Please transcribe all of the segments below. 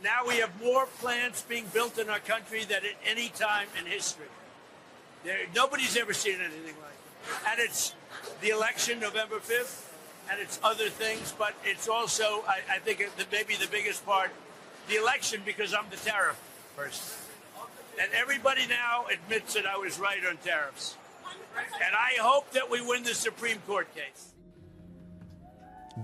Now we have more plants being built in our country than at any time in history. Nobody's ever seen anything like it. And it's the election, November 5th, and it's other things, but it's also, I think, maybe the biggest part, the election, because I'm the tariff person. And everybody now admits that I was right on tariffs. And I hope that we win the Supreme Court case.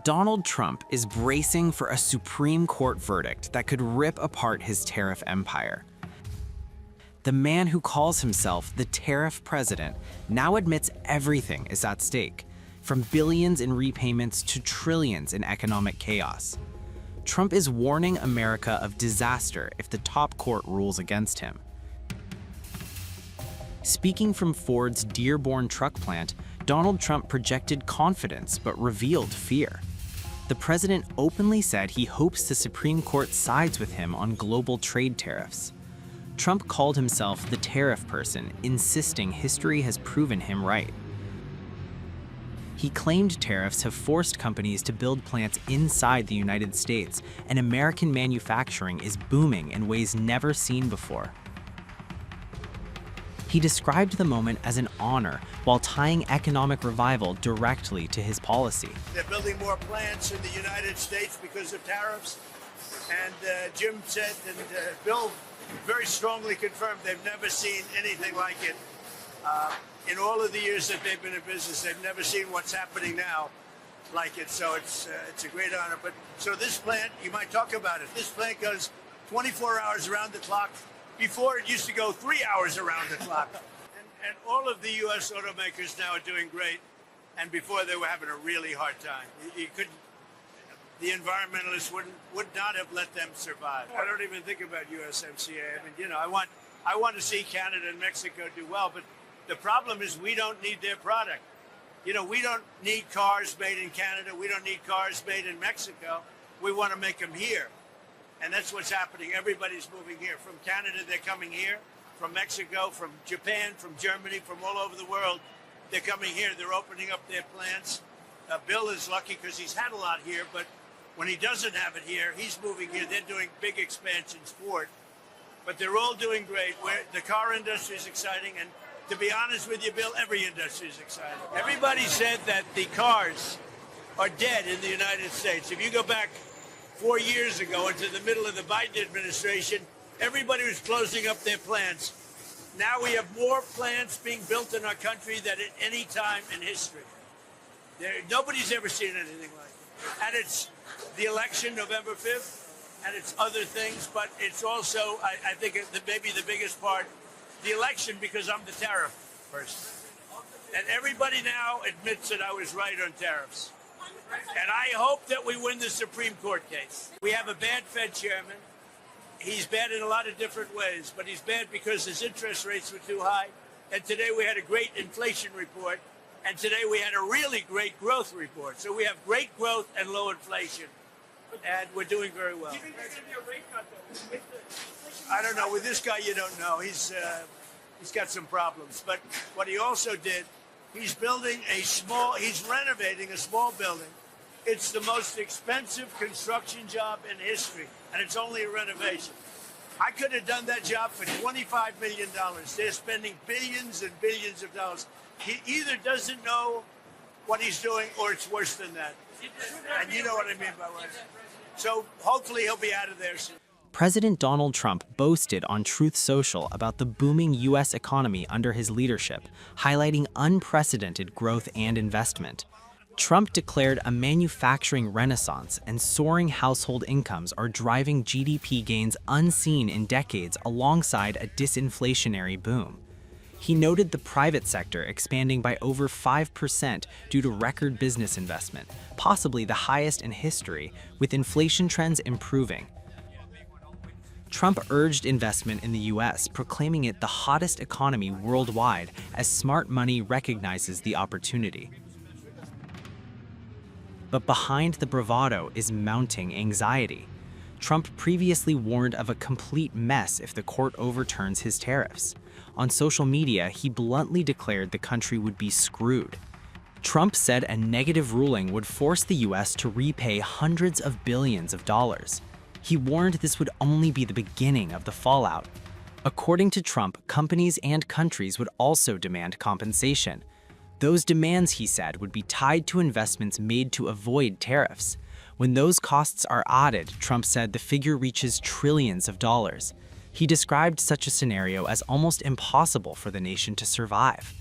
Donald Trump is bracing for a Supreme Court verdict that could rip apart his tariff empire. The man who calls himself the tariff president now admits everything is at stake, from billions in repayments to trillions in economic chaos. Trump is warning America of disaster if the top court rules against him. Speaking from Ford's Dearborn truck plant, Donald Trump projected confidence but revealed fear. The president openly said he hopes the Supreme Court sides with him on global trade tariffs. Trump called himself the tariff person, insisting history has proven him right. He claimed tariffs have forced companies to build plants inside the United States, and American manufacturing is booming in ways never seen before. He described the moment as an honor while tying economic revival directly to his policy. They're building more plants in the United States because of tariffs. And Jim said, and Bill very strongly confirmed, they've never seen anything like it. In all of the years that they've been in business, they've never seen what's happening now like it. So it's a great honor. But so this plant, you might talk about it. This plant goes 24 hours around the clock. Before, it used to go 3 hours around the clock. And all of the U.S. automakers now are doing great. And before, they were having a really hard time. You couldn't, the environmentalists would not have let them survive. I don't even think about USMCA. I mean, you know, I want to see Canada and Mexico do well, but the problem is we don't need their product. You know, we don't need cars made in Canada. We don't need cars made in Mexico. We want to make them here. And that's what's happening. Everybody's moving here. From Canada, they're coming here. From Mexico, from Japan, from Germany, from all over the world, they're coming here. They're opening up their plants. Bill is lucky because he's had a lot here, but when he doesn't have it here, he's moving here. They're doing big expansions for it. But they're all doing great. The car industry is exciting, and to be honest with you, Bill, every industry is exciting. Everybody said that the cars are dead in the United States. If you go back 4 years ago into the middle of the Biden administration, everybody was closing up their plants. Now we have more plants being built in our country than at any time in history. Nobody's ever seen anything like it. And it's the election, November 5th, and it's other things, but it's also, I think, maybe the biggest part, the election, because I'm the tariff person. And everybody now admits that I was right on tariffs. And I hope that we win the Supreme Court case. We have a bad Fed chairman. He's bad in a lot of different ways, but he's bad because his interest rates were too high. And today we had a great inflation report. And today we had a really great growth report. So we have great growth and low inflation. And we're doing very well. I don't know. With this guy, you don't know. He's got some problems. But what he also did, he's renovating a small building. It's the most expensive construction job in history, and it's only a renovation. I could have done that job for $25 million. They're spending billions and billions of dollars. He either doesn't know what he's doing, or it's worse than that. And you know what I mean by what. So hopefully he'll be out of there soon. President Donald Trump boasted on Truth Social about the booming U.S. economy under his leadership, highlighting unprecedented growth and investment. Trump declared a manufacturing renaissance, and soaring household incomes are driving GDP gains unseen in decades alongside a disinflationary boom. He noted the private sector expanding by over 5% due to record business investment, possibly the highest in history, with inflation trends improving. Trump urged investment in the U.S., proclaiming it the hottest economy worldwide as smart money recognizes the opportunity. But behind the bravado is mounting anxiety. Trump previously warned of a complete mess if the court overturns his tariffs. On social media, he bluntly declared the country would be screwed. Trump said a negative ruling would force the U.S. to repay hundreds of billions of dollars. He warned this would only be the beginning of the fallout. According to Trump, companies and countries would also demand compensation. Those demands, he said, would be tied to investments made to avoid tariffs. When those costs are added, Trump said the figure reaches trillions of dollars. He described such a scenario as almost impossible for the nation to survive.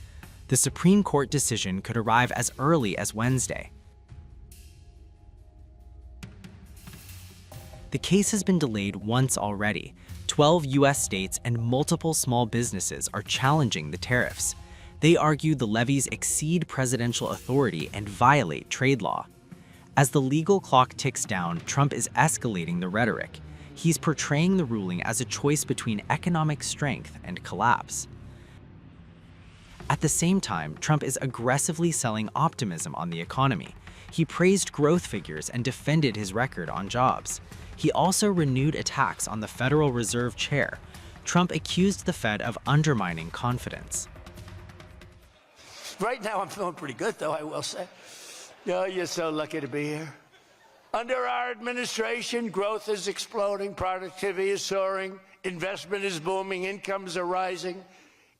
The Supreme Court decision could arrive as early as Wednesday. The case has been delayed once already. 12 U.S. states and multiple small businesses are challenging the tariffs. They argue the levies exceed presidential authority and violate trade law. As the legal clock ticks down, Trump is escalating the rhetoric. He's portraying the ruling as a choice between economic strength and collapse. At the same time, Trump is aggressively selling optimism on the economy. He praised growth figures and defended his record on jobs. He also renewed attacks on the Federal Reserve chair. Trump accused the Fed of undermining confidence. Right now, I'm feeling pretty good, though, I will say. Oh, you're so lucky to be here. Under our administration, growth is exploding, productivity is soaring, investment is booming, incomes are rising,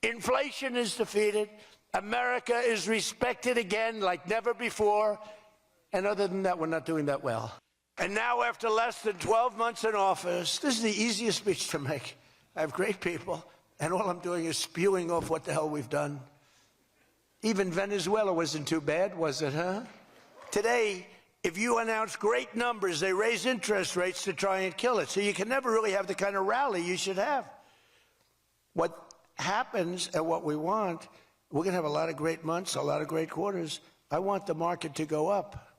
inflation is defeated, America is respected again like never before, and other than that, we're not doing that well. And now, after less than 12 months in office, this is the easiest speech to make. I have great people, and all I'm doing is spewing off what the hell we've done. Even Venezuela wasn't too bad, was it, huh? Today, if you announce great numbers, they raise interest rates to try and kill it. So you can never really have the kind of rally you should have. What happens and what we want, we're going to have a lot of great months, a lot of great quarters. I want the market to go up.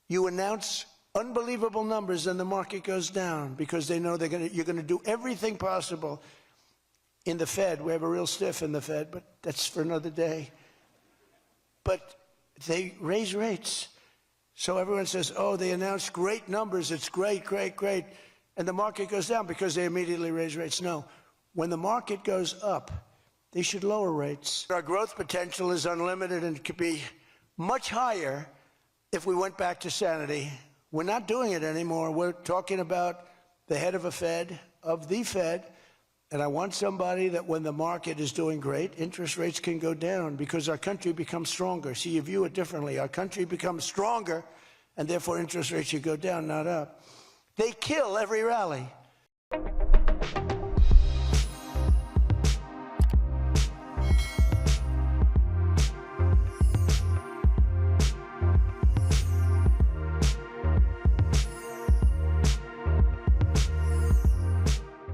You announce unbelievable numbers and the market goes down because they know you're going to do everything possible. In the Fed, we have a real stiff in the Fed, but that's for another day. But they raise rates. So everyone says, oh, they announced great numbers, it's great, great, great. And the market goes down because they immediately raise rates. No, when the market goes up, they should lower rates. Our growth potential is unlimited and could be much higher if we went back to sanity. We're not doing it anymore. We're talking about the head of the Fed, and I want somebody that when the market is doing great, interest rates can go down because our country becomes stronger. See, you view it differently. Our country becomes stronger, and therefore interest rates should go down, not up. They kill every rally.